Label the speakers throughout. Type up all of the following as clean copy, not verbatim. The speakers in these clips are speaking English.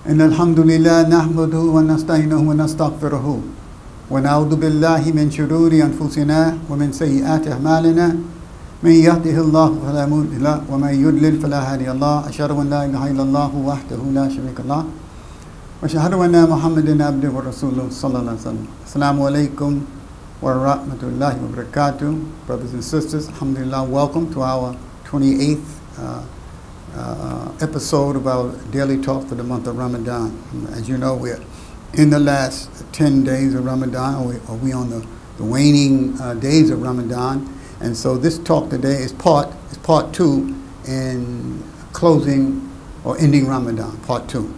Speaker 1: إن الحمد لله نحمده ونستعينه ونستغفره ونعوذ بالله من شرور أنفسنا ومن سيئات أعمالنا من يهده الله فلا مضل له ومن يضلل فلا هادي له أشهد أن لا إله إلا الله وحده لا شريك له وأشهد أن محمدا عبده ورسوله صلى الله عليه وسلم. Assalamu alaikum wa rahmatullahi wa barakatuh. Brothers and sisters, alhamdulillah, welcome to our 28th episode of our daily talk for the month of Ramadan. As you know, we're in the last 10 days of Ramadan, or we on the waning days of Ramadan. And so this talk today is part 2 in closing or ending Ramadan, part 2.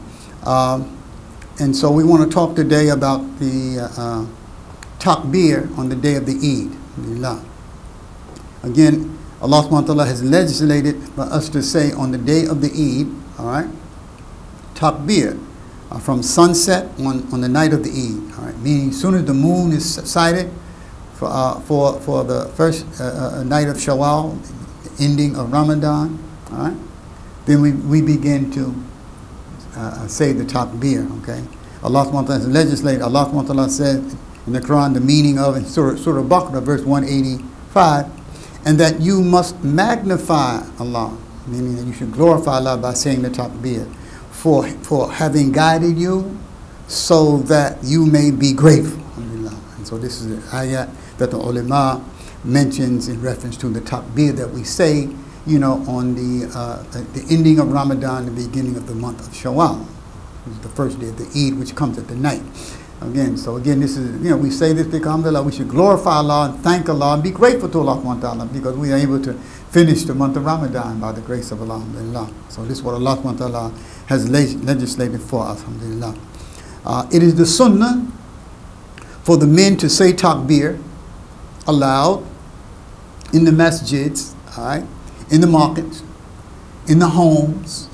Speaker 1: And so we want to talk today about the takbir on the day of the Eid. Alhamdulillah. Again, Allah subhanahu wa ta'ala has legislated for us to say on the day of the Eid, all right, takbir from sunset on the night of the Eid, all right, meaning as soon as the moon is sighted for the first night of Shawwal, the ending of Ramadan, all right, then we begin to say the takbir, okay. Allah subhanahu wa ta'ala has legislated, Allah subhanahu wa ta'ala said in the Quran, the meaning of in Surah Baqarah, verse 185, and that you must magnify Allah, meaning that you should glorify Allah by saying the takbir, for having guided you so that you may be grateful. Alhamdulillah. And so this is the ayat that the ulama mentions in reference to the takbir that we say, you know, on the ending of Ramadan, the beginning of the month of Shawwal, which is the first day of the Eid, which comes at the night. Again, this is, you know, we say this because alhamdulillah, we should glorify Allah and thank Allah and be grateful to Allah subhanahu wa ta'ala because we are able to finish the month of Ramadan by the grace of Allah, alhamdulillah. So this is what Allah subhanahu wa ta'ala has legislated for us, alhamdulillah. It is the sunnah for the men to say takbir aloud in the masjids, all right, in the markets, in the homes,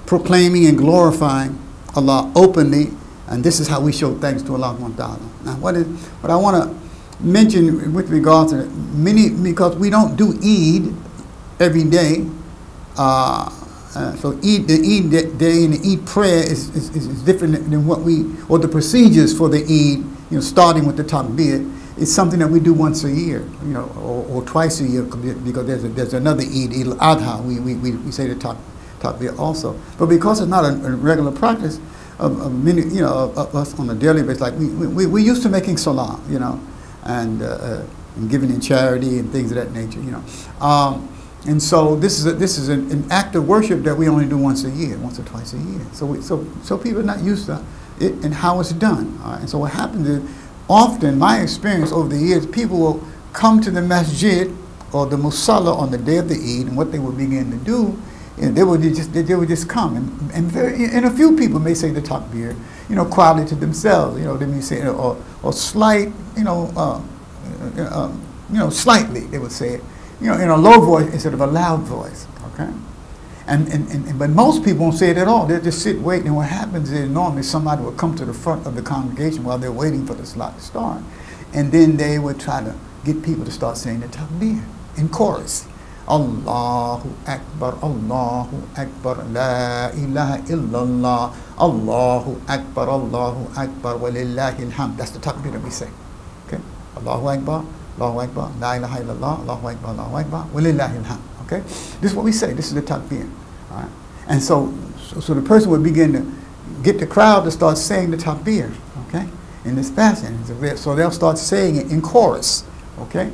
Speaker 1: proclaiming and glorifying Allah openly. And this is how we show thanks to Allah subhanahu wa ta'ala. Now, what I want to mention with regard to because we don't do Eid every day. So the Eid day and the Eid prayer is different than or the procedures for the Eid, you know, starting with the takbir. It's something that we do once a year, you know, or twice a year, because there's another Eid, Eid al-Adha, we say the takbir also. But because it's not a regular practice, of many, you know, of us on a daily basis, like we're used to making salah, you know, and giving in charity and things of that nature, you know. And so this is an act of worship that we only do once a year, once or twice a year. So people are not used to it and how it's done. And so what happens is, often my experience over the years, people will come to the masjid or the musalla on the day of the Eid, and what they will begin to do. And they would just come, and a few people may say the takbir, you know, quietly to themselves, you know, they may say, or slight, you know, slightly they would say it, you know, in a low voice instead of a loud voice, okay. But most people won't say it at all. They'll just sit waiting, and what happens is normally somebody will come to the front of the congregation while they're waiting for the salat to start, and then they would try to get people to start saying the takbir in chorus. Allahu Akbar, Allahu Akbar, La ilaha illallah, Allahu Akbar, walillahi alhamd. That's the takbir that we say. Okay? Allahu Akbar, La ilaha illallah, Allahu Akbar, walillahi alhamd. Okay? This is what we say. This is the takbir. All right? And so the person would begin to get the crowd to start saying the takbir, okay, in this fashion. So they'll start saying it in chorus, okay?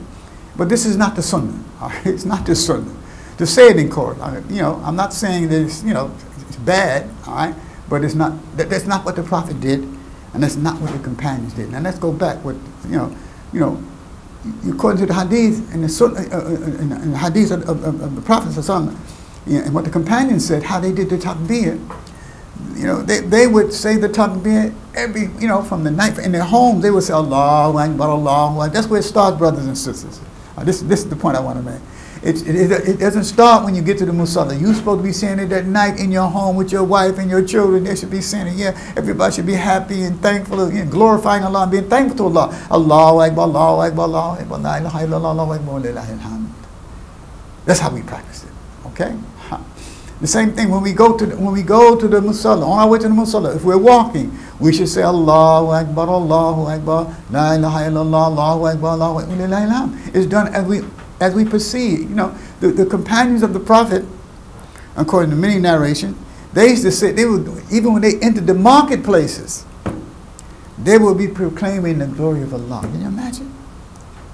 Speaker 1: But this is not the sunnah. All right? It's not the sunnah to say it in chorus. You know, I'm not saying that it's, you know, it's bad, all right? But it's not. That's not what the Prophet did, and that's not what the companions did. Now let's go back with, you know, according to the hadith and the sunnah, in the hadith of the Prophet sallallahu alaihi wasallam, and what the companions said, how they did the takbir. You know, they would say the takbir every, you know, from the night in their homes. They would say Allahu Akbar, Allahu Akbar. That's where it starts, brothers and sisters. This is the point I want to make. It doesn't start when you get to the musalla. You're supposed to be saying it at night in your home with your wife and your children. They should be saying it. Yeah, everybody should be happy and thankful and glorifying Allah and being thankful to Allah. Allahu Akbar, Allahu Akbar, Allahu Akbar, La ilaha illallah, Allahu Akbar, lillahi alhamd. That's how we practice it. Okay. The same thing when we go to the musalla, on our way to the musalla, if we're walking, we should say Allahu Akbar, Allahu Akbar, La ilaha illallah, Allahu Akbar, Allahu Akbar, La ilaha illallah. It's done as we proceed. You know, the companions of the Prophet, according to many narrations, they used to say, they would, even when they entered the marketplaces, they would be proclaiming the glory of Allah. Can you imagine?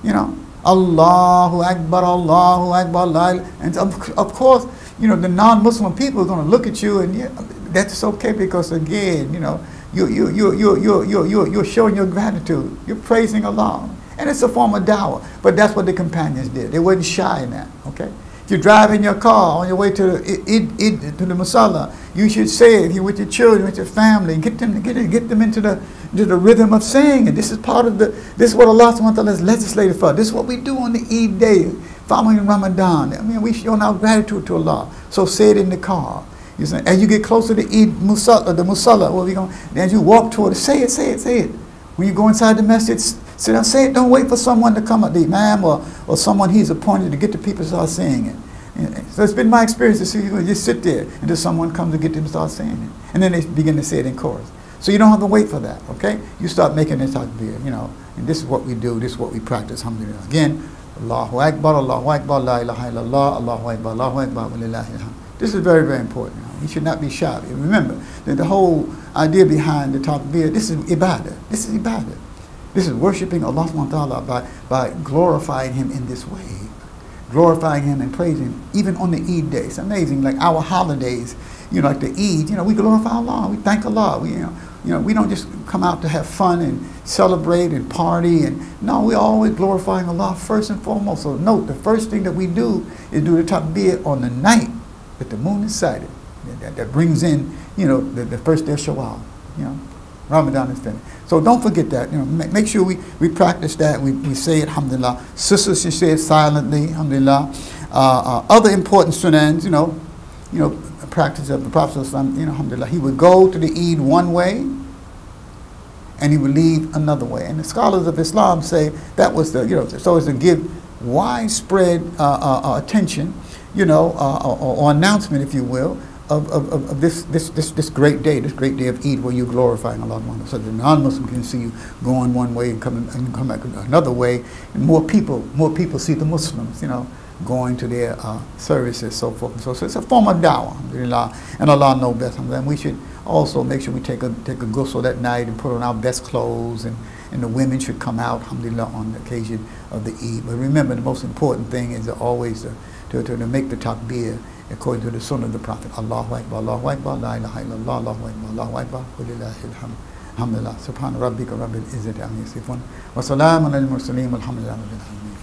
Speaker 1: You know, Allahu Akbar, Allahu Akbar, La ilaha. And of course, you know, the non-Muslim people are going to look at you, and yeah, that's okay, because again, you know, you're showing your gratitude. You're praising Allah, and it's a form of dawah. But that's what the companions did. They weren't shy in that. Okay. If you're driving your car on your way to the musalla, you should say it. If you're with your children, with your family, get them into the rhythm of saying it. This is part of this is what Allah subhanahu wa ta'ala has legislated for. This is what we do on the Eid day, following Ramadan. I mean, we show our gratitude to Allah. So say it in the car. You say, as you get closer to Eid musalla, the musalla, where we going? As you walk toward it, say it. When you go inside the masjid, sit down, say it. Don't wait for someone to come up, the imam or someone he's appointed to get the people to start saying it. So it's been my experience to see you just sit there until someone comes to get them to start saying it. And then they begin to say it in chorus. So you don't have to wait for that, okay? You start making this takbir, you know. And this is what we do, this is what we practice, alhamdulillah. Again, Allahu Akbar, Allahu Akbar, La ilaha illallah, Allahu Akbar, Allahu Akbar, wa lillahi alhamd. This is very, very important. You know. We should not be shy. Remember that the whole idea behind the takbir, this is ibadah. This is ibadah. This is worshiping Allah subhanahu wa ta'ala by glorifying Him in this way. Glorifying Him and praising Him, even on the Eid day. It's amazing, like our holidays, you know, like the Eid, you know, we glorify Allah, we thank Allah. We don't just come out to have fun and celebrate and party, and no, we're always glorifying Allah first and foremost. So note, the first thing that we do is do the takbir on the night that the moon is sighted. That brings in, you know, the first day of Shawwal, you know. Ramadan is finished. So don't forget that. You know, make sure we practice that. We say it, alhamdulillah. Sisters should say it silently, alhamdulillah. Other important sunans, you know, practice of the Prophet, you know, alhamdulillah. He would go to the Eid one way, and he would leave another way. And the scholars of Islam say that was the, you know, so as to give widespread attention, you know, or announcement, if you will, of this great day of Eid, where you're glorifying Allah, so the non-Muslim can see you going one way and come back another way, and more people see the Muslims, you know, going to their services, so forth and so. So it's a form of dawah, alhamdulillah, and Allah knows best. And we should also make sure we take a ghusl that night and put on our best clothes, and the women should come out, alhamdulillah, on the occasion of the Eid. But remember, the most important thing is always to make the takbir according to the sunnah of the Prophet. Allahu Akbar, Allahu Akbar, La ilaha illallah, Allahu Akbar, Allahu Akbar, wa lillahi alhamd. Alhamdulillah. Subhana rabbika rabbil izzati amma yasifun. Wa salamun alal mursaleen, walhamdulillahi rabbil alamin.